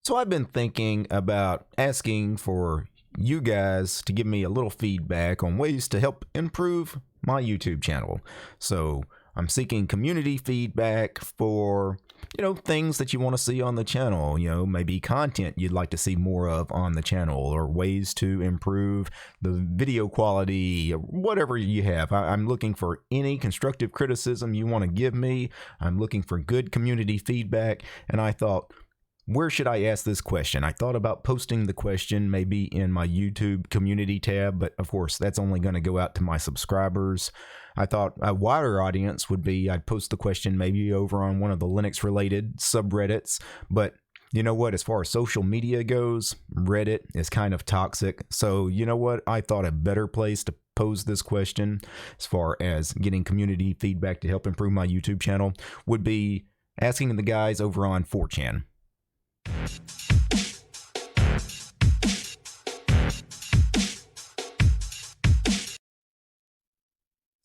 So I've been thinking about asking for you guys to give me a little feedback on ways to help improve my YouTube channel. So I'm seeking community feedback for, things that you want to see on the channel, maybe content you'd like to see more of on the channel, or ways to improve the video quality, whatever you have. I'm looking for any constructive criticism you want to give me. I'm looking for good community feedback, and I thought, where should I ask this question? I thought about posting the question maybe in my YouTube community tab, but of course that's only going to go out to my subscribers. I thought a wider audience would be I'd post the question maybe over on one of the Linux related subreddits, but you know what, as far as social media goes, Reddit is kind of toxic. So you know what, I thought a better place to pose this question as far as getting community feedback to help improve my YouTube channel would be asking the guys over on 4chan.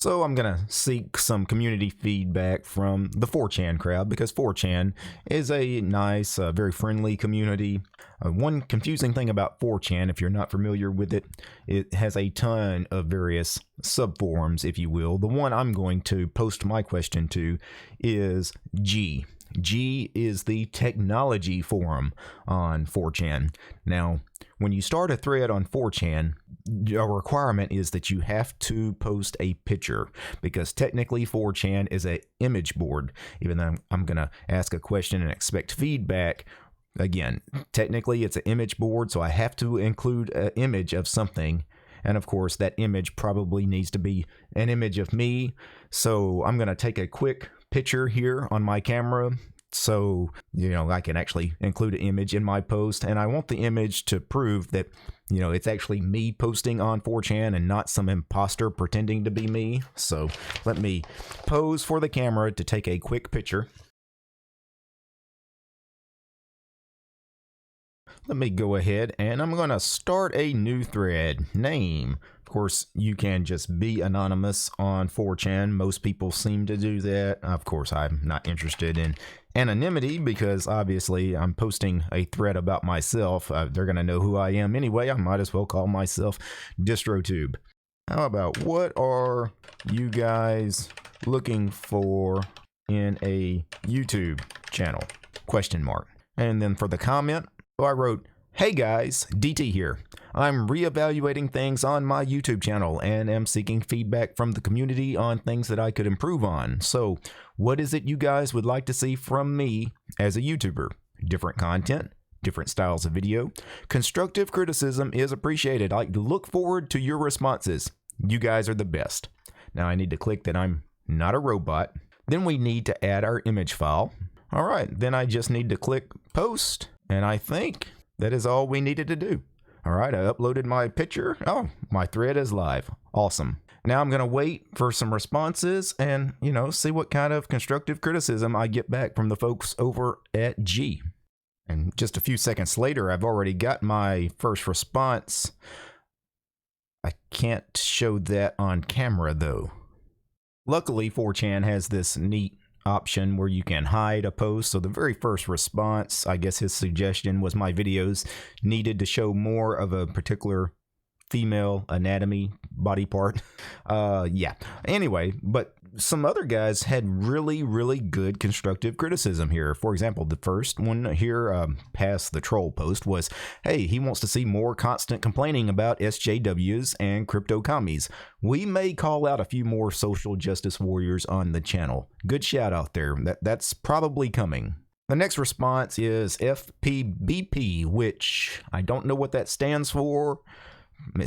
So I'm going to seek some community feedback from the 4chan crowd, because 4chan is a nice, very friendly community. One confusing thing about 4chan, if you're not familiar with it, it has a ton of various subforums, if you will. The one I'm going to post my question to is G. G is the technology forum on 4chan. Now, when you start a thread on 4chan, a requirement is that you have to post a picture, because technically 4chan is an image board. Even though I'm going to ask a question and expect feedback, again, technically it's an image board, so I have to include an image of something. And of course, that image probably needs to be an image of me. So I'm going to take a quick picture here on my camera, so I can actually include an image in my post, and I want the image to prove that it's actually me posting on 4chan and not some imposter pretending to be me. So let me pose for the camera to take a quick picture. Let me go ahead and I'm going to start a new thread. Name. Of course, you can just be anonymous on 4chan. Most people seem to do that. Of course, I'm not interested in anonymity, because obviously I'm posting a thread about myself. They're going to know who I am anyway. I might as well call myself DistroTube. How about, what are you guys looking for in a YouTube channel? Question mark. And then for the comment, I wrote, "Hey guys, DT here. I'm reevaluating things on my YouTube channel and am seeking feedback from the community on things that I could improve on. So, what is it you guys would like to see from me as a YouTuber? Different content, different styles of video. Constructive criticism is appreciated. I look forward to your responses. You guys are the best." Now I need to click that I'm not a robot. Then we need to add our image file. All right, then I just need to click post. And I think that is all we needed to do. All right, I uploaded my picture. Oh, my thread is live. Awesome. Now I'm going to wait for some responses and, see what kind of constructive criticism I get back from the folks over at G. And just a few seconds later, I've already got my first response. I can't show that on camera, though. Luckily, 4chan has this neat option where you can hide a post. So the very first response, I guess his suggestion was my videos needed to show more of a particular female anatomy body part. Yeah. Anyway, but some other guys had really good constructive criticism here. For example, the first one here past the troll post was, hey, he wants to see more constant complaining about SJWs and crypto commies. We may call out a few more social justice warriors on the channel. Good shout out there. That's probably coming. The next response is FPBP, which I don't know what that stands for.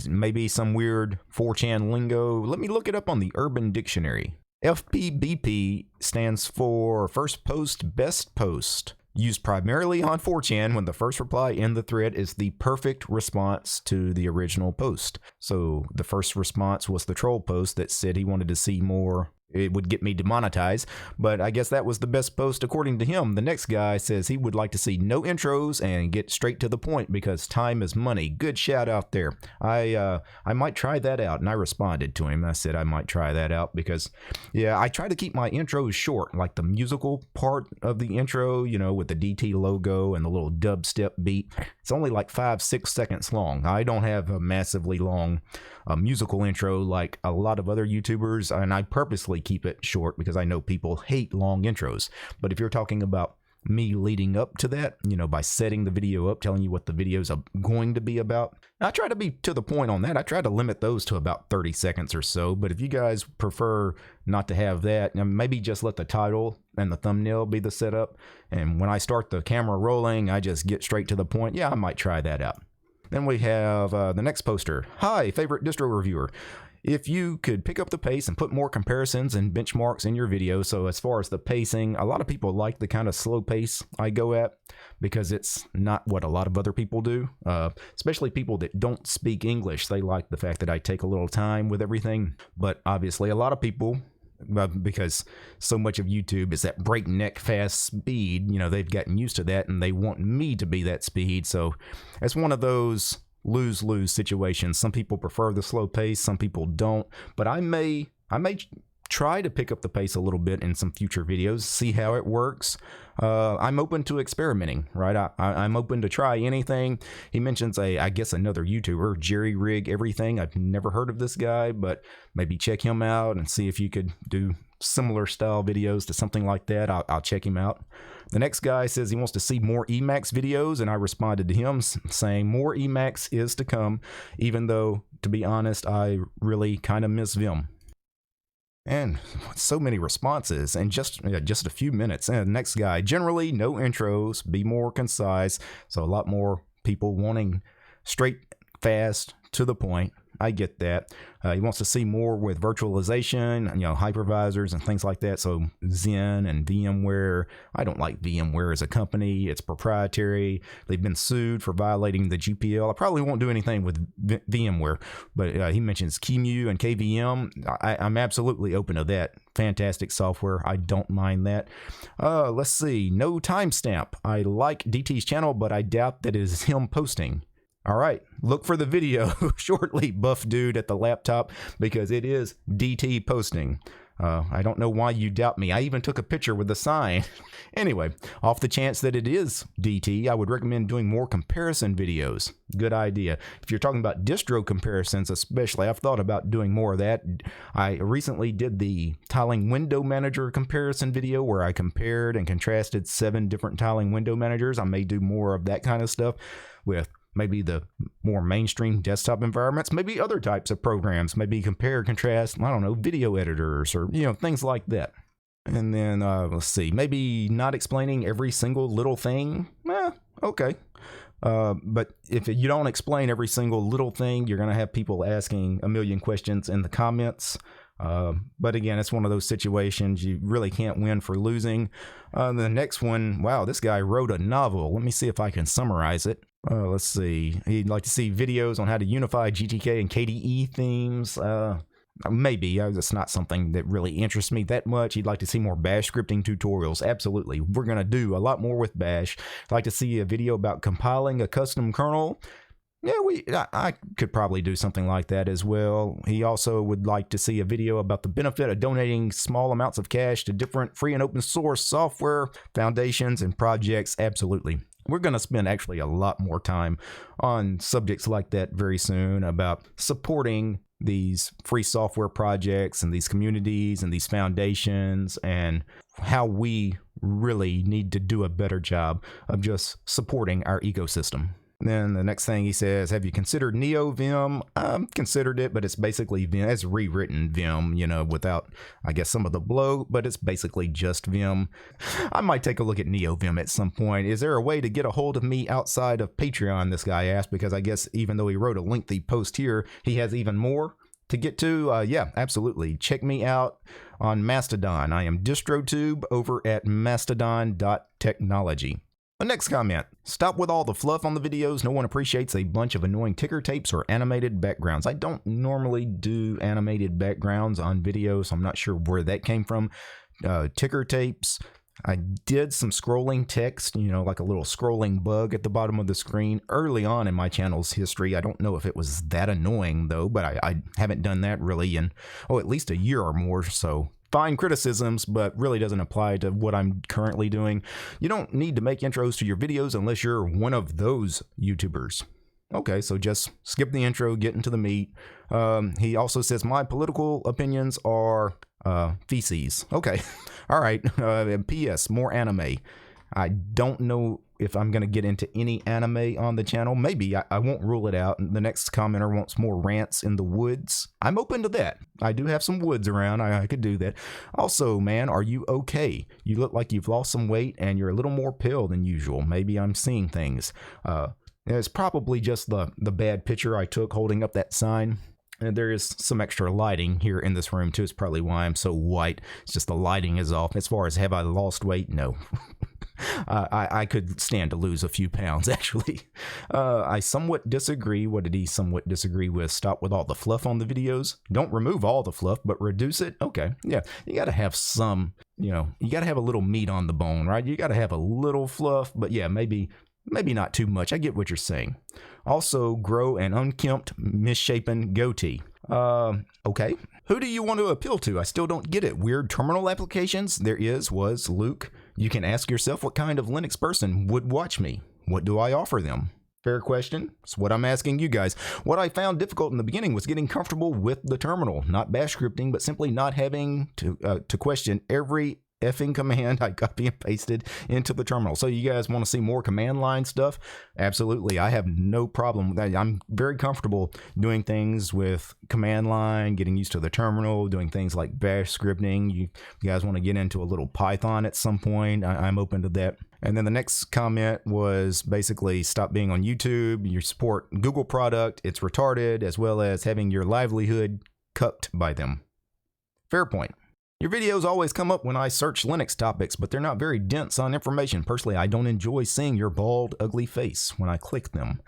Maybe some weird 4chan lingo. Let me look it up on the Urban Dictionary. FPBP stands for First Post, Best Post. Used primarily on 4chan when the first reply in the thread is the perfect response to the original post. So the first response was the troll post that said he wanted to see more it would get me demonetized, but I guess that was the best post according to him. The next guy says he would like to see no intros and get straight to the point because time is money. Good shout out there. I might try that out, and I responded to him. I said I might try that out because, yeah, I try to keep my intros short, like the musical part of the intro, you know, with the DT logo and the little dubstep beat. It's only like 5-6 seconds long. I don't have a massively long musical intro like a lot of other YouTubers, and I purposely keep it short because I know people hate long intros. But if you're talking about me leading up to that, you know, by setting the video up, telling you what the videos are going to be about, I try to be to the point on that. I try to limit those to about 30 seconds or so. But if you guys prefer not to have that, maybe just let the title and the thumbnail be the setup, and when I start the camera rolling, I just get straight to the point. Yeah, I might try that out. Then we have the next poster. Hi, favorite distro reviewer. If you could pick up the pace and put more comparisons and benchmarks in your video. So as far as the pacing, a lot of people like the kind of slow pace I go at because it's not what a lot of other people do, especially people that don't speak English. They like the fact that I take a little time with everything. But obviously a lot of people, because so much of YouTube is that breakneck fast speed, you know, they've gotten used to that and they want me to be that speed. So it's one of those lose-lose situations. Some people prefer the slow pace, some people don't, but I may try to pick up the pace a little bit in some future videos, see how it works. I'm open to experimenting, right? I'm open to try anything. He mentions I guess another YouTuber, Jerry Rig Everything. I've never heard of this guy, but maybe check him out and see if you could do similar style videos to something like that. I'll check him out. The next guy says he wants to see more Emacs videos, and I responded to him saying more Emacs is to come, even though, to be honest, I really kind of miss Vim. And so many responses in just a few minutes. And next guy, generally no intros, be more concise. So a lot more people wanting straight, fast, to the point. I get that. He wants to see more with virtualization, you know, hypervisors and things like that. So Zen and VMware. I don't like VMware as a company. It's proprietary. They've been sued for violating the GPL. I probably won't do anything with VMware, but he mentions QEMU and KVM. I'm absolutely open to that. Fantastic software. I don't mind that. Let's see. No timestamp. I like DT's channel, but I doubt that it is him posting. All right, look for the video shortly, buff dude at the laptop, because it is DT posting. I don't know why you doubt me. I even took a picture with the sign. Anyway, off the chance that it is DT, I would recommend doing more comparison videos. Good idea. If you're talking about distro comparisons especially, I've thought about doing more of that. I recently did the tiling window manager comparison video where I compared and contrasted 7 different tiling window managers. I may do more of that kind of stuff with maybe the more mainstream desktop environments, maybe other types of programs, maybe compare, contrast, I don't know, video editors or, you know, things like that. And then, let's see, maybe not explaining every single little thing. Okay. But if you don't explain every single little thing, you're going to have people asking a million questions in the comments. But again, it's one of those situations you really can't win for losing. The next one, wow, this guy wrote a novel. Let me see if I can summarize it. Let's see. He'd like to see videos on how to unify GTK and KDE themes. Maybe. It's not something that really interests me that much. He'd like to see more bash scripting tutorials. Absolutely. We're going to do a lot more with bash. I'd like to see a video about compiling a custom kernel. Yeah, I could probably do something like that as well. He also would like to see a video about the benefit of donating small amounts of cash to different free and open source software foundations and projects. Absolutely. We're going to spend actually a lot more time on subjects like that very soon, about supporting these free software projects and these communities and these foundations, and how we really need to do a better job of just supporting our ecosystem. Then the next thing he says, have you considered NeoVim? I've considered it, but it's basically Vim. It's rewritten Vim, you know, without, I guess, some of the bloat, but it's basically just Vim. I might take a look at NeoVim at some point. Is there a way to get a hold of me outside of Patreon, this guy asked, because I guess even though he wrote a lengthy post here, he has even more to get to. Yeah, absolutely. Check me out on Mastodon. I am DistroTube over at mastodon.technology. The next comment, stop with all the fluff on the videos. No one appreciates a bunch of annoying ticker tapes or animated backgrounds. I don't normally do animated backgrounds on videos, so I'm not sure where that came from. Ticker tapes. I did some scrolling text, like a little scrolling bug at the bottom of the screen early on in my channel's history. I don't know if it was that annoying though, but I haven't done that really in, at least a year or more, so fine criticisms, but really doesn't apply to what I'm currently doing. You don't need to make intros to your videos unless you're one of those YouTubers. Okay, so just skip the intro, get into the meat. He also says, my political opinions are feces. Okay, all right. P.S. More anime. I don't know if I'm going to get into any anime on the channel. Maybe. I won't rule it out. The next commenter wants more rants in the woods. I'm open to that. I do have some woods around. I could do that. Also, man, are you okay? You look like you've lost some weight and you're a little more pale than usual. Maybe I'm seeing things. It's probably just the bad picture I took holding up that sign. And there is some extra lighting here in this room too. It's probably why I'm so white. It's just the lighting is off. As far as have I lost weight? No. I could stand to lose a few pounds, actually. I somewhat disagree. What did he somewhat disagree with? Stop with all the fluff on the videos. Don't remove all the fluff, but reduce it. Okay. Yeah. You got to have some, you got to have a little meat on the bone, right? You got to have a little fluff, but yeah, maybe not too much. I get what you're saying. Also, grow an unkempt, misshapen goatee. Okay. Who do you want to appeal to? I still don't get it. Weird terminal applications? Was Luke. You can ask yourself what kind of Linux person would watch me. What do I offer them? Fair question. It's what I'm asking you guys. What I found difficult in the beginning was getting comfortable with the terminal. Not bash scripting, but simply not having to question every effing command I copy and pasted into the terminal. So you guys want to see more command line stuff? Absolutely. I have no problem with that. I'm very comfortable doing things with command line, getting used to the terminal, doing things like bash scripting. You guys want to get into a little Python at some point? I'm open to that. And then the next comment was basically stop being on YouTube. You support Google product. It's retarded, as well as having your livelihood cucked by them. Fair point. Your videos always come up when I search Linux topics, but they're not very dense on information. Personally, I don't enjoy seeing your bald, ugly face when I click them.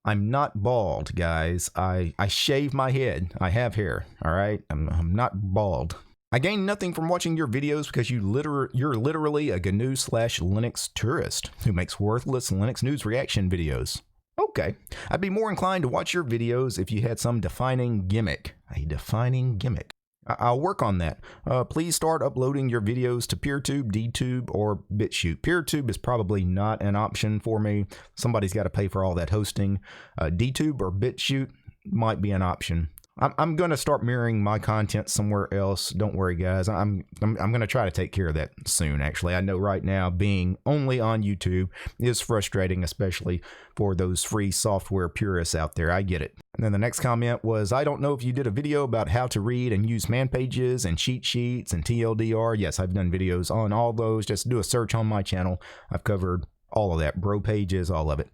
I'm not bald, guys. I shave my head. I have hair, all right? I'm not bald. I gain nothing from watching your videos because you're literally a GNU/Linux tourist who makes worthless Linux news reaction videos. Okay. I'd be more inclined to watch your videos if you had some defining gimmick. A defining gimmick. I'll work on that. Please start uploading your videos to PeerTube, DTube, or BitChute. PeerTube is probably not an option for me. Somebody's got to pay for all that hosting. DTube or BitChute might be an option. I'm going to start mirroring my content somewhere else. Don't worry, guys. I'm going to try to take care of that soon, actually. I know right now being only on YouTube is frustrating, especially for those free software purists out there. I get it. And then the next comment was, I don't know if you did a video about how to read and use man pages and cheat sheets and TLDR. Yes, I've done videos on all those. Just do a search on my channel. I've covered all of that. Bro pages, all of it.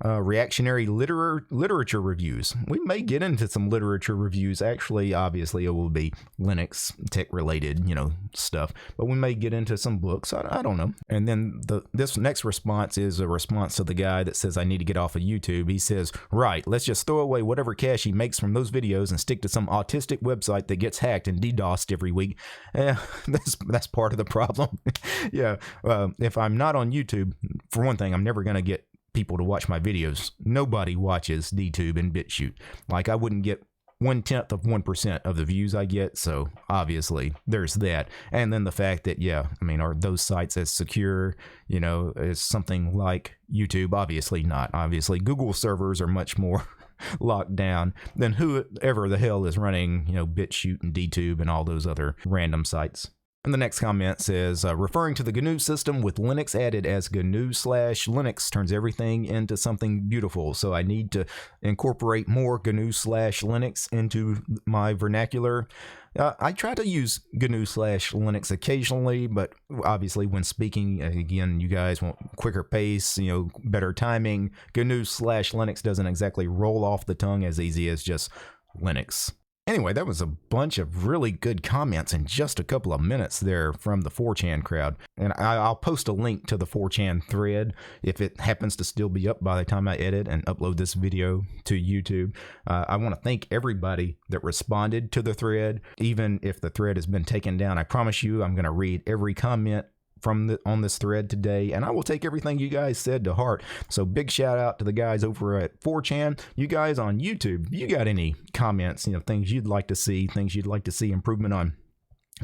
Reactionary literature reviews. We may get into some literature reviews. Actually, obviously, it will be Linux tech related, stuff. But we may get into some books. I don't know. And then this next response is a response to the guy that says I need to get off of YouTube. He says, right, let's just throw away whatever cash he makes from those videos and stick to some autistic website that gets hacked and DDoSed every week. That's part of the problem. Yeah. If I'm not on YouTube, for one thing, I'm never going to get people to watch my videos. Nobody watches DTube and BitChute. Like, I wouldn't get 1/10 of 1% of the views I get, so obviously there's that. And then the fact that, are those sites as secure, as something like YouTube? Obviously not. Obviously Google servers are much more locked down than whoever the hell is running, BitChute and DTube and all those other random sites. And the next comment says, referring to the GNU system with Linux added as GNU/Linux turns everything into something beautiful. So I need to incorporate more GNU/Linux into my vernacular. I try to use GNU/Linux occasionally, but obviously when speaking, again, you guys want quicker pace, better timing. GNU/Linux doesn't exactly roll off the tongue as easy as just Linux. Anyway, that was a bunch of really good comments in just a couple of minutes there from the 4chan crowd. And I'll post a link to the 4chan thread if it happens to still be up by the time I edit and upload this video to YouTube. I want to thank everybody that responded to the thread, even if the thread has been taken down. I promise you I'm going to read every comment on this thread today, and I will take everything you guys said to heart. So big shout out to the guys over at 4chan. You guys on YouTube, if you got any comments, things you'd like to see, improvement on,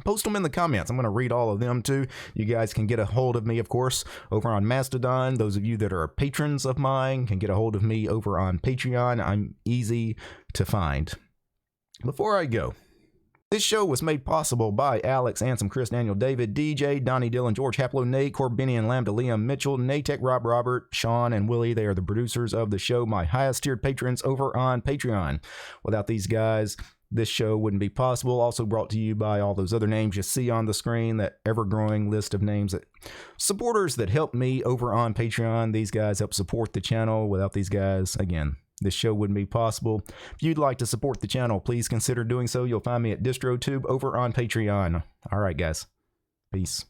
post them in the comments. I'm going to read all of them too. You guys can get a hold of me, of course, over on Mastodon. Those of you that are patrons of mine can get a hold of me over on Patreon. I'm easy to find. Before I go, this show was made possible by Alex, Ansem, Chris, Daniel, David, DJ, Donnie, Dylan, George, Haplo, Nate, Corbinian, Lambda, Liam, Mitchell, Natech, Rob, Robert, Sean, and Willie. They are the producers of the show, my highest tiered patrons over on Patreon. Without these guys, this show wouldn't be possible. Also brought to you by all those other names you see on the screen, that ever-growing list of names, that supporters that help me over on Patreon. These guys help support the channel. Without these guys, again, this show wouldn't be possible. If you'd like to support the channel, please consider doing so. You'll find me at DistroTube over on Patreon. All right, guys. Peace.